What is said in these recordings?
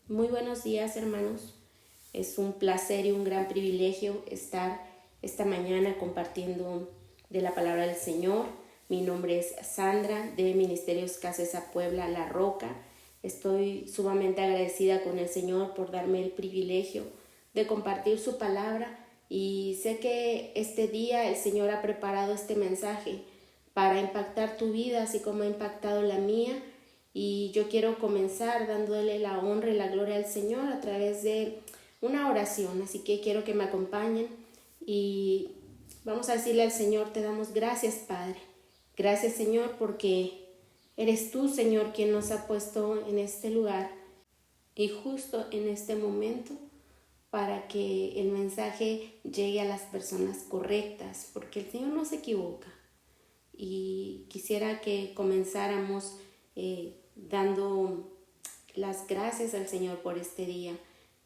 Muy buenos días, hermanos. Es un placer y un gran privilegio estar esta mañana compartiendo de la palabra del Señor. Mi nombre es Sandra de Ministerios Casesa Puebla, La Roca. Estoy sumamente agradecida con el Señor por darme el privilegio de compartir su palabra y sé que este día el Señor ha preparado este mensaje para impactar tu vida así como ha impactado la mía. Y yo quiero comenzar dándole la honra y la gloria al Señor a través de una oración. Así que quiero que me acompañen y vamos a decirle al Señor: te damos gracias, Padre. Gracias, Señor, porque eres tú, Señor, quien nos ha puesto en este lugar y justo en este momento para que el mensaje llegue a las personas correctas, porque el Señor no se equivoca. Y quisiera que comenzáramos dando las gracias al Señor por este día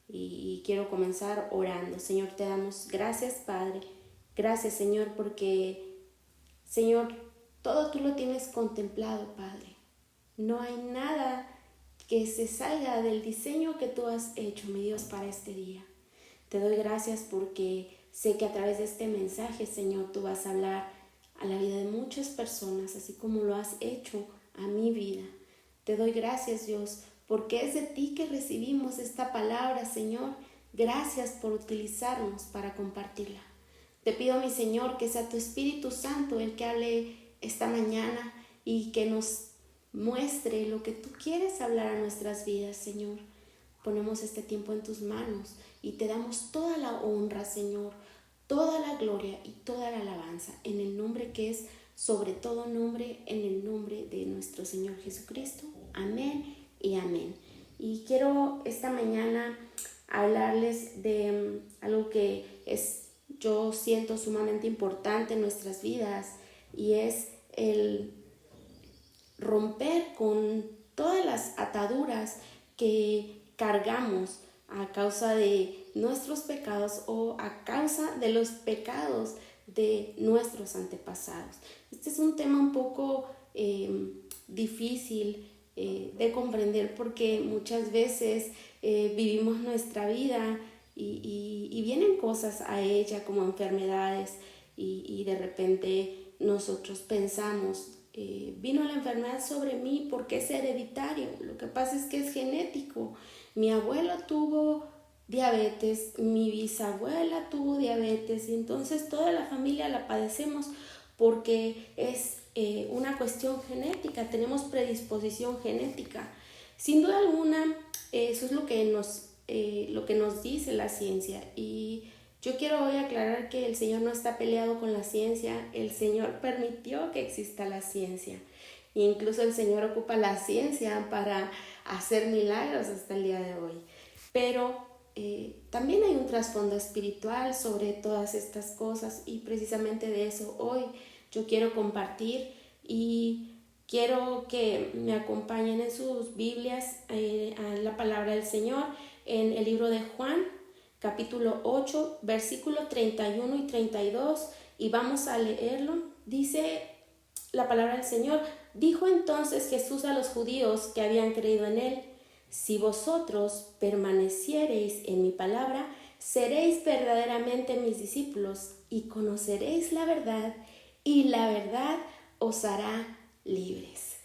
y quiero comenzar orando. Señor, te damos gracias, Padre. Gracias, Señor, porque, Señor, todo tú lo tienes contemplado, Padre. No hay nada que se salga del diseño que tú has hecho, mi Dios, para este día. Te doy gracias porque sé que a través de este mensaje, Señor, tú vas a hablar a la vida de muchas personas, así como lo has hecho a mi vida. Te doy gracias, Dios, porque es de ti que recibimos esta palabra, Señor. Gracias por utilizarnos para compartirla. Te pido, mi Señor, que sea tu Espíritu Santo el que hable esta mañana y que nos muestre lo que tú quieres hablar a nuestras vidas, Señor. Ponemos este tiempo en tus manos y te damos toda la honra, Señor, toda la gloria y toda la alabanza en el nombre que es sobre todo nombre, en el nombre de nuestro Señor Jesucristo. Amén y amén. Y quiero esta mañana hablarles de algo que yo siento sumamente importante en nuestras vidas, y es el romper con todas las ataduras que cargamos a causa de nuestros pecados o a causa de los pecados de nuestros antepasados. Este es un tema un poco difícil de comprender, porque muchas veces vivimos nuestra vida y vienen cosas a ella como enfermedades y de repente nosotros pensamos: vino la enfermedad sobre mí porque es hereditario. Lo que pasa es que es genético. Mi abuelo tuvo diabetes, mi bisabuela tuvo diabetes, y entonces toda la familia la padecemos porque es una cuestión genética, tenemos predisposición genética. Sin duda alguna, eso es lo que nos dice la ciencia, y yo quiero hoy aclarar que el Señor no está peleado con la ciencia. El Señor permitió que exista la ciencia. E incluso el Señor ocupa la ciencia para hacer milagros hasta el día de hoy. Pero también hay un trasfondo espiritual sobre todas estas cosas, y precisamente de eso hoy yo quiero compartir, y quiero que me acompañen en sus Biblias a la palabra del Señor en el libro de Juan, capítulo 8, versículos 31 y 32, y vamos a leerlo. Dice la palabra del Señor: dijo entonces Jesús a los judíos que habían creído en él: si vosotros permaneciereis en mi palabra, seréis verdaderamente mis discípulos y conoceréis la verdad, y la verdad os hará libres.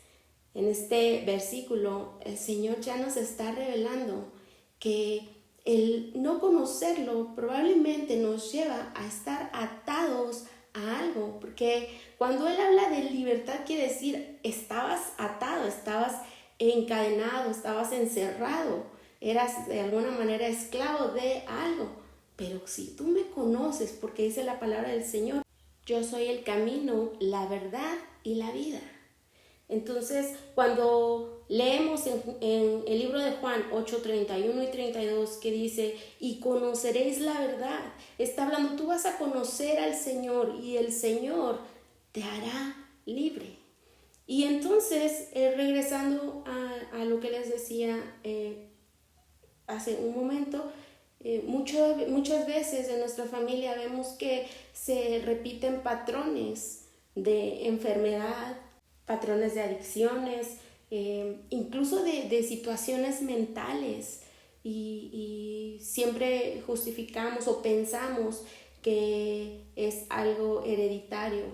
En este versículo el Señor ya nos está revelando que el no conocerlo probablemente nos lleva a estar atados a algo, porque cuando Él habla de libertad quiere decir estabas atado, estabas encadenado, estabas encerrado, eras de alguna manera esclavo de algo. Pero si tú me conoces, porque dice la palabra del Señor: yo soy el camino, la verdad y la vida. Entonces, cuando leemos en el libro de Juan 8, 31 y 32, que dice: y conoceréis la verdad, está hablando, tú vas a conocer al Señor y el Señor te hará libre. Y entonces, regresando a lo que les decía hace un momento, muchas veces en nuestra familia vemos que se repiten patrones de enfermedad, patrones de adicciones, incluso de situaciones mentales y siempre justificamos o pensamos que es algo hereditario,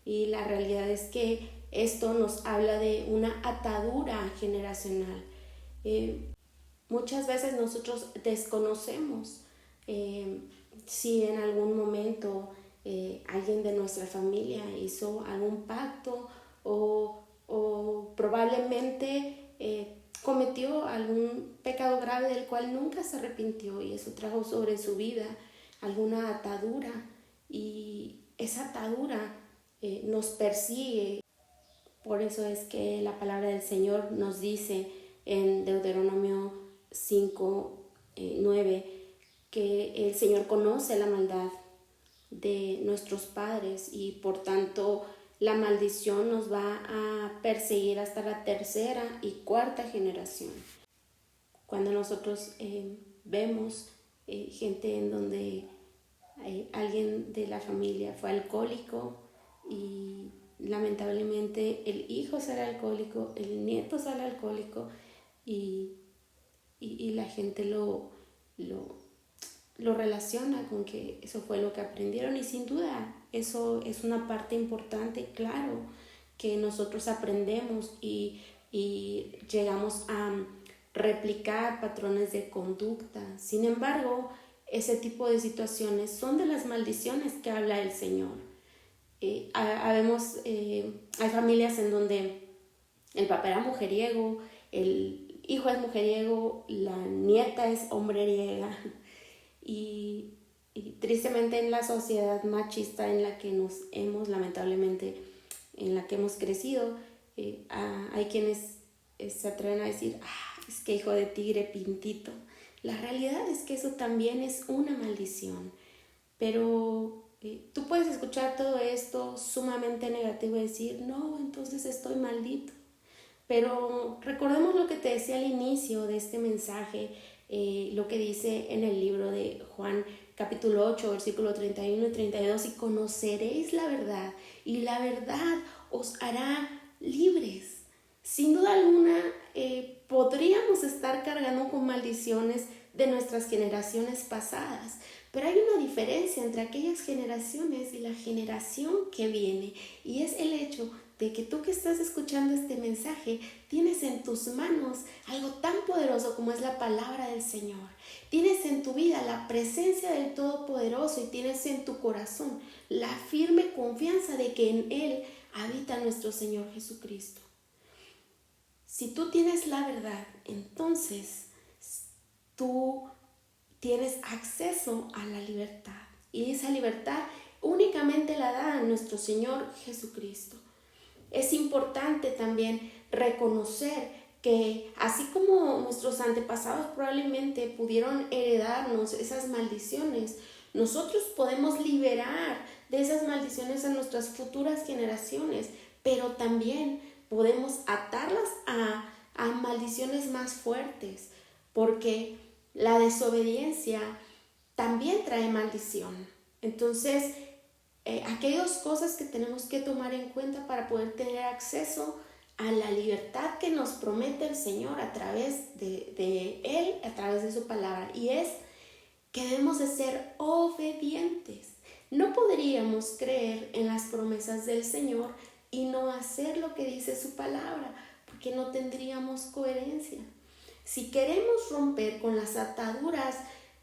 y la realidad es que esto nos habla de una atadura generacional. Muchas veces nosotros desconocemos si en algún momento alguien de nuestra familia hizo algún pacto o probablemente cometió algún pecado grave del cual nunca se arrepintió, y eso trajo sobre su vida alguna atadura, y esa atadura nos persigue. Por eso es que la palabra del Señor nos dice en Deuteronomio 5:9 que el Señor conoce la maldad de nuestros padres, y por tanto la maldición nos va a perseguir hasta la tercera y cuarta generación. Cuando nosotros vemos gente en donde alguien de la familia fue alcohólico y lamentablemente el hijo sale alcohólico, el nieto sale alcohólico, y la gente lo relaciona con que eso fue lo que aprendieron, y sin duda eso es una parte importante, claro, que nosotros aprendemos y llegamos a replicar patrones de conducta. Sin embargo, ese tipo de situaciones son de las maldiciones que habla el Señor. Hay familias en donde el papá era mujeriego, el hijo es mujeriego, la nieta es hombreriega, y tristemente en la sociedad machista en la que lamentablemente, en la que hemos crecido, hay quienes se atreven a decir, es que hijo de tigre pintito. La realidad es que eso también es una maldición, pero tú puedes escuchar todo esto sumamente negativo y decir, no, entonces estoy maldito. Pero recordemos lo que te decía al inicio de este mensaje, lo que dice en el libro de Juan capítulo 8, versículo 31 y 32, y conoceréis la verdad, y la verdad os hará libres. Sin duda alguna, podríamos estar cargando con maldiciones de nuestras generaciones pasadas, pero hay una diferencia entre aquellas generaciones y la generación que viene, y es el hecho de que tú que estás escuchando este mensaje tienes en tus manos algo tan poderoso como es la palabra del Señor. Tienes en tu vida la presencia del Todopoderoso, y tienes en tu corazón la firme confianza de que en Él habita nuestro Señor Jesucristo. Si tú tienes la verdad, entonces tú tienes acceso a la libertad, y esa libertad únicamente la da nuestro Señor Jesucristo. Es importante también reconocer que así como nuestros antepasados probablemente pudieron heredarnos esas maldiciones, nosotros podemos liberar de esas maldiciones a nuestras futuras generaciones, pero también podemos atarlas a maldiciones más fuertes, porque la desobediencia también trae maldición. Entonces, aquellas cosas que tenemos que tomar en cuenta para poder tener acceso a la libertad que nos promete el Señor a través de Él, a través de su palabra, y es que debemos de ser obedientes. No podríamos creer en las promesas del Señor y no hacer lo que dice su palabra, porque no tendríamos coherencia. Si queremos romper con las ataduras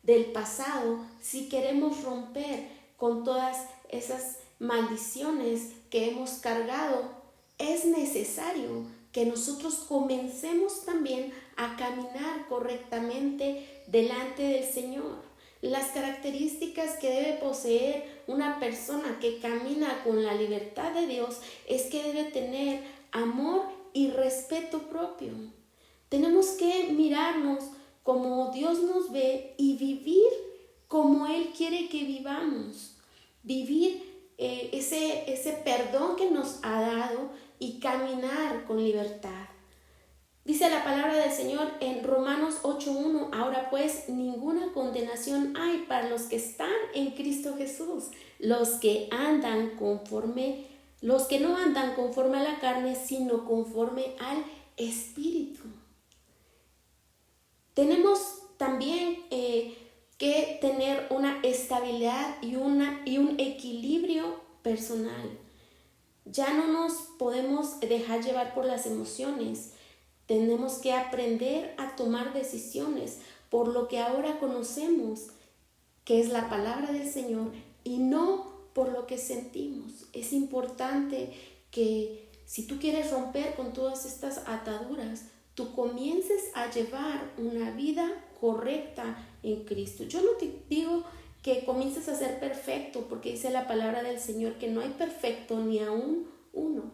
del pasado, si queremos romper con todas esas maldiciones que hemos cargado, es necesario que nosotros comencemos también a caminar correctamente delante del Señor. Las características que debe poseer una persona que camina con la libertad de Dios es que debe tener amor y respeto propio. Tenemos que mirarnos como Dios nos ve y vivir como Él quiere que vivamos. Vivir ese perdón que nos ha dado y caminar con libertad. Dice la palabra del Señor en Romanos 8:1, ahora pues ninguna condenación hay para los que están en Cristo Jesús, los que no andan conforme a la carne, sino conforme al Espíritu. Tenemos también que tener una estabilidad y un equilibrio personal. Ya no nos podemos dejar llevar por las emociones. Tenemos que aprender a tomar decisiones por lo que ahora conocemos, que es la palabra del Señor, y no por lo que sentimos. Es importante que si tú quieres romper con todas estas ataduras, tú comiences a llevar una vida correcta en Cristo. Yo no te digo que comiences a ser perfecto, porque dice la palabra del Señor que no hay perfecto ni aún uno.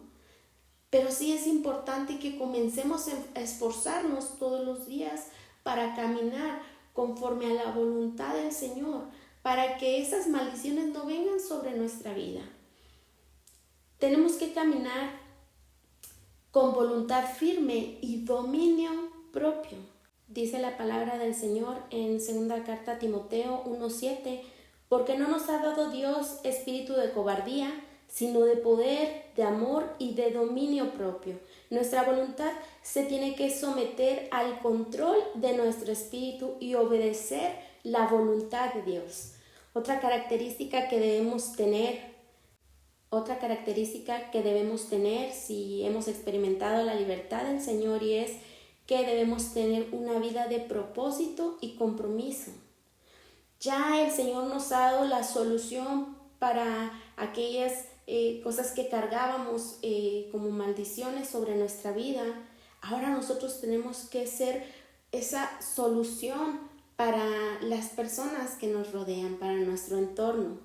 Pero sí es importante que comencemos a esforzarnos todos los días para caminar conforme a la voluntad del Señor, para que esas maldiciones no vengan sobre nuestra vida. Tenemos que caminar con voluntad firme y dominio propio. Dice la palabra del Señor en 2 carta a Timoteo 1:7, porque no nos ha dado Dios espíritu de cobardía, sino de poder, de amor y de dominio propio. Nuestra voluntad se tiene que someter al control de nuestro espíritu y obedecer la voluntad de Dios. Otra característica que debemos tener si hemos experimentado la libertad del Señor, y es que debemos tener una vida de propósito y compromiso. Ya el Señor nos ha dado la solución para aquellas cosas que cargábamos como maldiciones sobre nuestra vida. Ahora nosotros tenemos que ser esa solución para las personas que nos rodean, para nuestro entorno.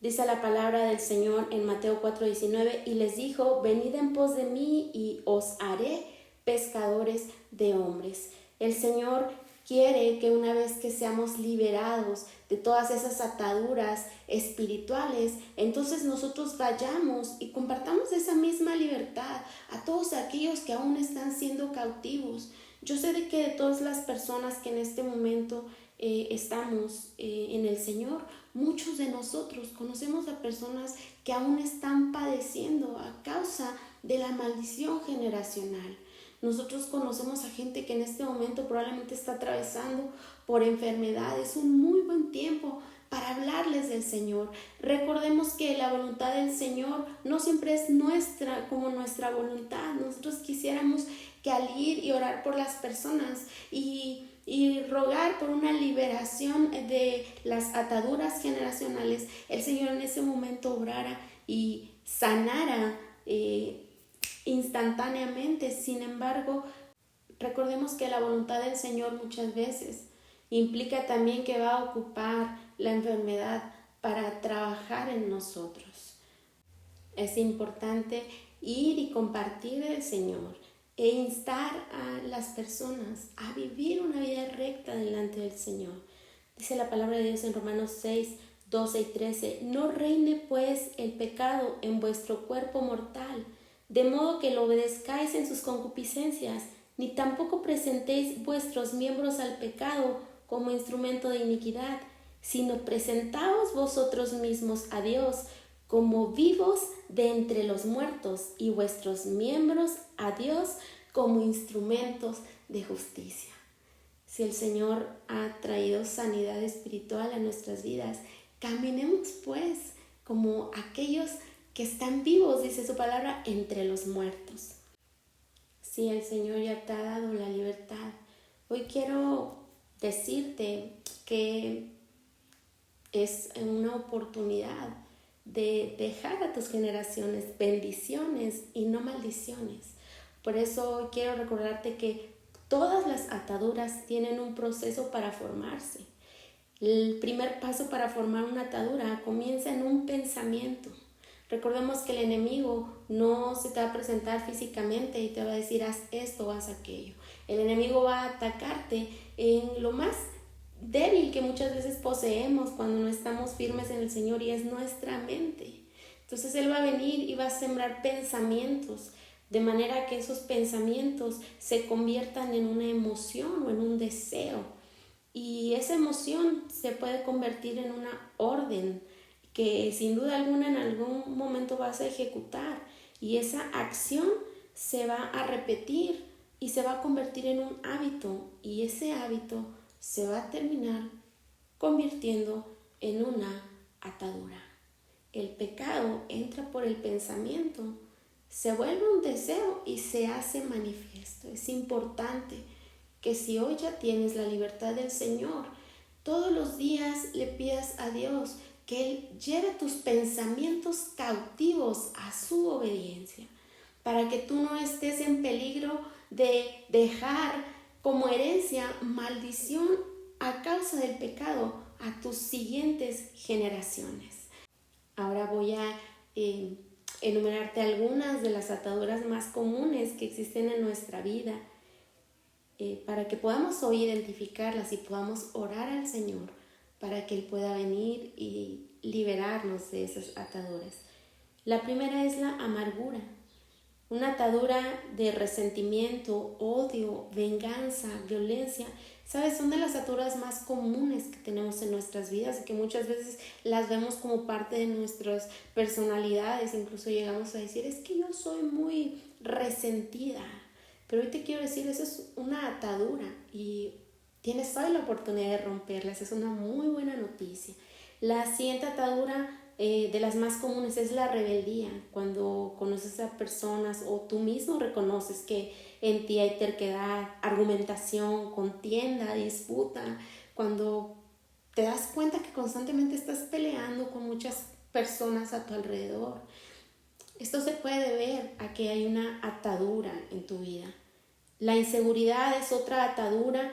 Dice la palabra del Señor en Mateo 4:19, y les dijo: venid en pos de mí y os haré pescadores de hombres. El Señor quiere que una vez que seamos liberados de todas esas ataduras espirituales, entonces nosotros vayamos y compartamos esa misma libertad a todos aquellos que aún están siendo cautivos. Yo sé de que de todas las personas que en este momento estamos en el Señor, muchos de nosotros conocemos a personas que aún están padeciendo a causa de la maldición generacional. Nosotros conocemos a gente que en este momento probablemente está atravesando por enfermedades. Un muy buen tiempo para hablarles del Señor. Recordemos que la voluntad del Señor no siempre es nuestra como nuestra voluntad. Nosotros quisiéramos que al ir y orar por las personas y rogar por una liberación de las ataduras generacionales, el Señor en ese momento obrara y sanara instantáneamente. Sin embargo, recordemos que la voluntad del Señor muchas veces implica también que va a ocupar la enfermedad para trabajar en nosotros. Es importante ir y compartir el Señor e instar a las personas a vivir una vida recta delante del Señor. Dice la palabra de Dios en Romanos 6:12-13, no reine pues el pecado en vuestro cuerpo mortal, de modo que lo obedezcáis en sus concupiscencias, ni tampoco presentéis vuestros miembros al pecado como instrumento de iniquidad, sino presentaos vosotros mismos a Dios como vivos de entre los muertos, y vuestros miembros a Dios como instrumentos de justicia. Si el Señor ha traído sanidad espiritual a nuestras vidas, caminemos pues como aquellos que están vivos, dice su palabra, entre los muertos. Si el Señor ya te ha dado la libertad, hoy quiero decirte que es una oportunidad de dejar a tus generaciones bendiciones y no maldiciones. Por eso quiero recordarte que todas las ataduras tienen un proceso para formarse. El primer paso para formar una atadura comienza en un pensamiento. Recordemos que el enemigo no se te va a presentar físicamente y te va a decir haz esto o haz aquello. El enemigo va a atacarte en lo más débil que muchas veces poseemos cuando no estamos firmes en el Señor, y es nuestra mente. Entonces Él va a venir y va a sembrar pensamientos, de manera que esos pensamientos se conviertan en una emoción o en un deseo. Y esa emoción se puede convertir en una orden que sin duda alguna en algún momento vas a ejecutar, y esa acción se va a repetir y se va a convertir en un hábito, y ese hábito se va a terminar convirtiendo en una atadura. El pecado entra por el pensamiento, se vuelve un deseo y se hace manifiesto. Es importante que si hoy ya tienes la libertad del Señor, todos los días le pidas a Dios que Él lleve tus pensamientos cautivos a su obediencia, para que tú no estés en peligro de dejar como herencia maldición a causa del pecado a tus siguientes generaciones. Ahora voy a enumerarte algunas de las ataduras más comunes que existen en nuestra vida, para que podamos hoy identificarlas y podamos orar al Señor para que Él pueda venir y liberarnos de esas ataduras. La primera es la amargura, una atadura de resentimiento, odio, venganza, violencia. ¿Sabes? Son de las ataduras más comunes que tenemos en nuestras vidas y que muchas veces las vemos como parte de nuestras personalidades. Incluso llegamos a decir, es que yo soy muy resentida. Pero hoy te quiero decir, eso es una atadura y tienes hoy la oportunidad de romperla. Esa es una muy buena noticia. La siguiente atadura de las más comunes es la rebeldía. Cuando conoces a personas o tú mismo reconoces que en ti hay terquedad, argumentación, contienda, disputa. Cuando te das cuenta que constantemente estás peleando con muchas personas a tu alrededor. Esto se puede deber a que hay una atadura en tu vida. La inseguridad es otra atadura.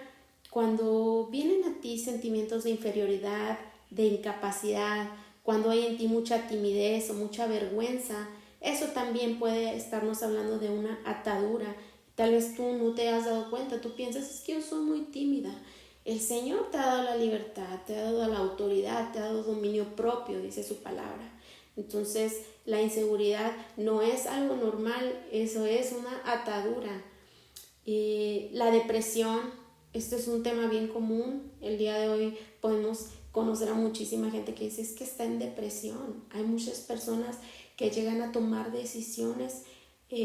Cuando vienen a ti sentimientos de inferioridad, de incapacidad, cuando hay en ti mucha timidez o mucha vergüenza, eso también puede estarnos hablando de una atadura. Tal vez tú no te has dado cuenta, tú piensas, es que yo soy muy tímida. El Señor te ha dado la libertad, te ha dado la autoridad, te ha dado dominio propio, dice su palabra. Entonces, la inseguridad no es algo normal, eso es una atadura. La depresión, esto es un tema bien común. El día de hoy podemos conocer a muchísima gente que dice es que está en depresión. Hay muchas personas que llegan a tomar decisiones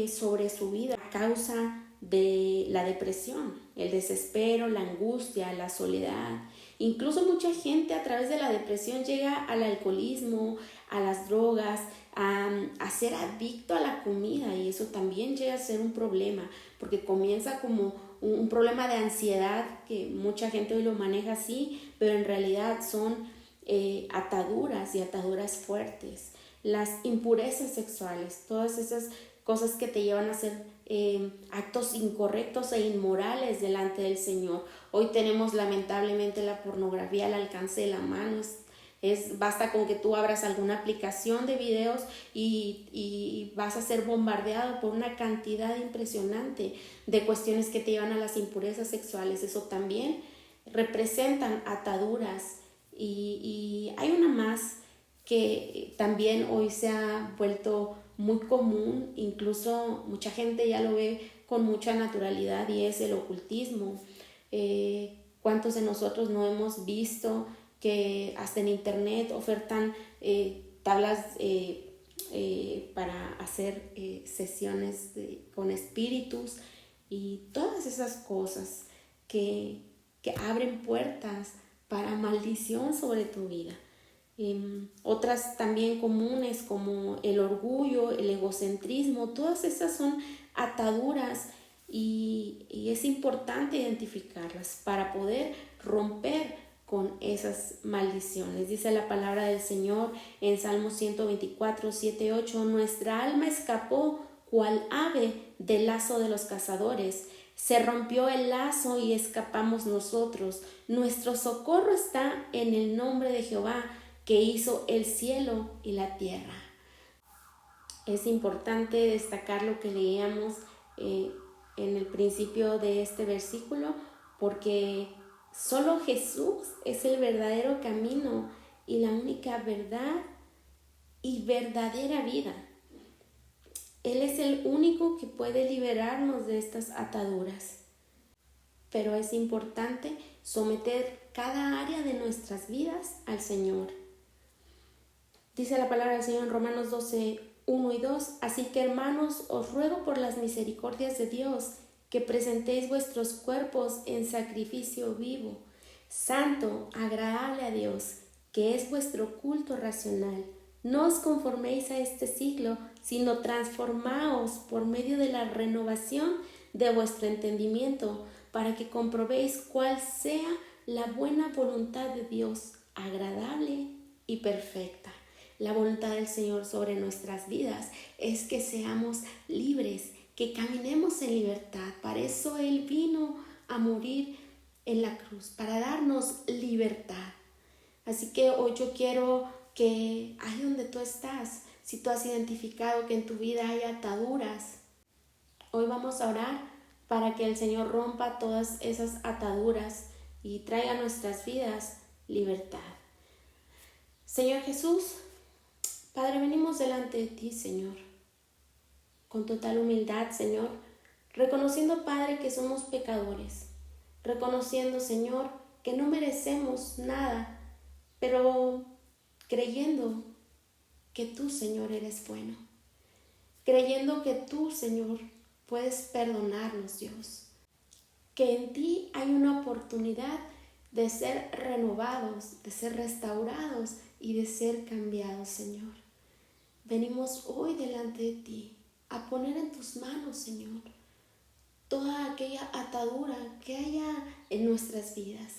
sobre su vida a causa de la depresión, el desespero, la angustia, la soledad. Incluso mucha gente a través de la depresión llega al alcoholismo, a las drogas, a ser adicto a la comida, y eso también llega a ser un problema porque comienza como un problema de ansiedad que mucha gente hoy lo maneja así, pero en realidad son ataduras y ataduras fuertes. Las impurezas sexuales, todas esas cosas que te llevan a hacer actos incorrectos e inmorales delante del Señor. Hoy tenemos lamentablemente la pornografía al alcance de la mano. Basta con que tú abras alguna aplicación de videos y vas a ser bombardeado por una cantidad impresionante de cuestiones que te llevan a las impurezas sexuales. Eso también representan ataduras. Y hay una más que también hoy se ha vuelto muy común, incluso mucha gente ya lo ve con mucha naturalidad, y es el ocultismo. ¿Cuántos de nosotros no hemos visto que hasta en internet ofertan tablas para hacer sesiones con espíritus y todas esas cosas que abren puertas para maldición sobre tu vida? Otras también comunes como el orgullo, el egocentrismo, todas esas son ataduras y es importante identificarlas para poder romper con esas maldiciones. Dice la palabra del Señor en Salmo 124, 7, 8, nuestra alma escapó cual ave del lazo de los cazadores. Se rompió el lazo y escapamos nosotros. Nuestro socorro está en el nombre de Jehová, que hizo el cielo y la tierra. Es importante destacar lo que leíamos en el principio de este versículo, porque solo Jesús es el verdadero camino y la única verdad y verdadera vida. Él es el único que puede liberarnos de estas ataduras. Pero es importante someter cada área de nuestras vidas al Señor. Dice la palabra del Señor en Romanos 12, 1 y 2. Así que, hermanos, os ruego por las misericordias de Dios que presentéis vuestros cuerpos en sacrificio vivo, santo, agradable a Dios, que es vuestro culto racional. No os conforméis a este siglo, sino transformaos por medio de la renovación de vuestro entendimiento, para que comprobéis cuál sea la buena voluntad de Dios, agradable y perfecta. La voluntad del Señor sobre nuestras vidas es que seamos libres, que caminemos en libertad. Para eso Él vino a morir en la cruz, para darnos libertad. Así que hoy yo quiero que ahí donde tú estás, si tú has identificado que en tu vida hay ataduras, hoy vamos a orar para que el Señor rompa todas esas ataduras y traiga a nuestras vidas libertad. Señor Jesús, Padre, venimos delante de ti, Señor, con total humildad, Señor, reconociendo, Padre, que somos pecadores, reconociendo, Señor, que no merecemos nada, pero creyendo que tú, Señor, eres bueno, creyendo que tú, Señor, puedes perdonarnos, Dios, que en ti hay una oportunidad de ser renovados, de ser restaurados y de ser cambiados, Señor. Venimos hoy delante de ti a poner en tus manos, Señor, toda aquella atadura que haya en nuestras vidas,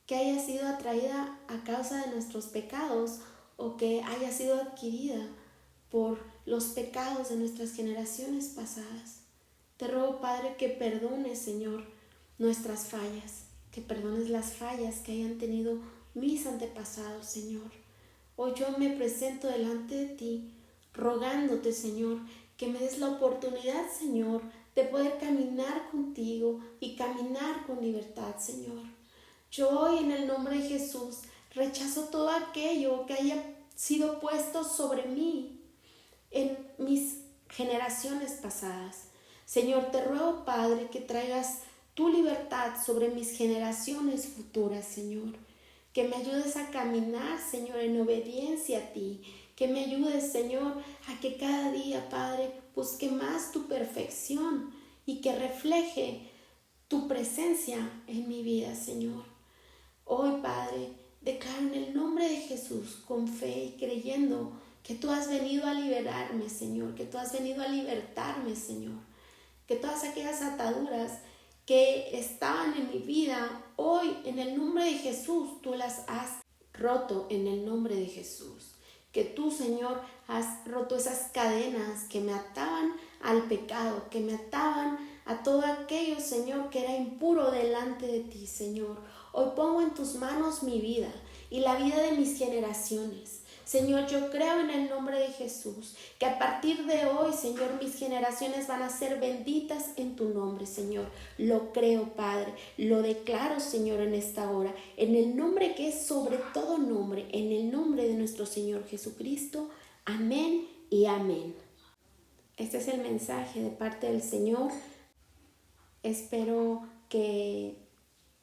que haya sido atraída a causa de nuestros pecados o que haya sido adquirida por los pecados de nuestras generaciones pasadas. Te ruego, Padre, que perdones, Señor, nuestras fallas, que perdones las fallas que hayan tenido mis antepasados, Señor. Hoy yo me presento delante de ti, rogándote, Señor, que me des la oportunidad, Señor, de poder caminar contigo y caminar con libertad, Señor. Yo hoy, en el nombre de Jesús, rechazo todo aquello que haya sido puesto sobre mí en mis generaciones pasadas. Señor, te ruego, Padre, que traigas tu libertad sobre mis generaciones futuras, Señor. Que me ayudes a caminar, Señor, en obediencia a ti. Que me ayudes, Señor, a que cada día, Padre, busque más tu perfección y que refleje tu presencia en mi vida, Señor. Hoy, Padre, declaro en el nombre de Jesús, con fe y creyendo que tú has venido a liberarme, Señor, que tú has venido a libertarme, Señor, que todas aquellas ataduras que estaban en mi vida, hoy en el nombre de Jesús, tú las has roto en el nombre de Jesús. Que tú, Señor, has roto esas cadenas que me ataban al pecado, que me ataban a todo aquello, Señor, que era impuro delante de ti, Señor. Hoy pongo en tus manos mi vida y la vida de mis generaciones. Señor, yo creo en el nombre de Jesús, que a partir de hoy, Señor, mis generaciones van a ser benditas en tu nombre, Señor. Lo creo, Padre, lo declaro, Señor, en esta hora, en el nombre que es sobre todo nombre, en el nombre de nuestro Señor Jesucristo. Amén y amén. Este es el mensaje de parte del Señor. Espero que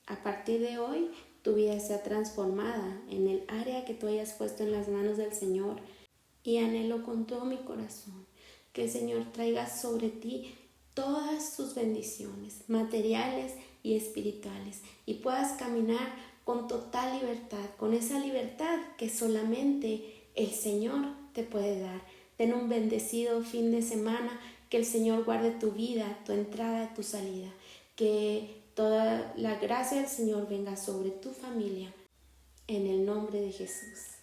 a partir de hoy tu vida sea transformada en el área que tú hayas puesto en las manos del Señor, y anhelo con todo mi corazón que el Señor traiga sobre ti todas sus bendiciones materiales y espirituales y puedas caminar con total libertad, con esa libertad que solamente el Señor te puede dar. Ten un bendecido fin de semana, que el Señor guarde tu vida, tu entrada, tu salida, que toda la gracia del Señor venga sobre tu familia, en el nombre de Jesús.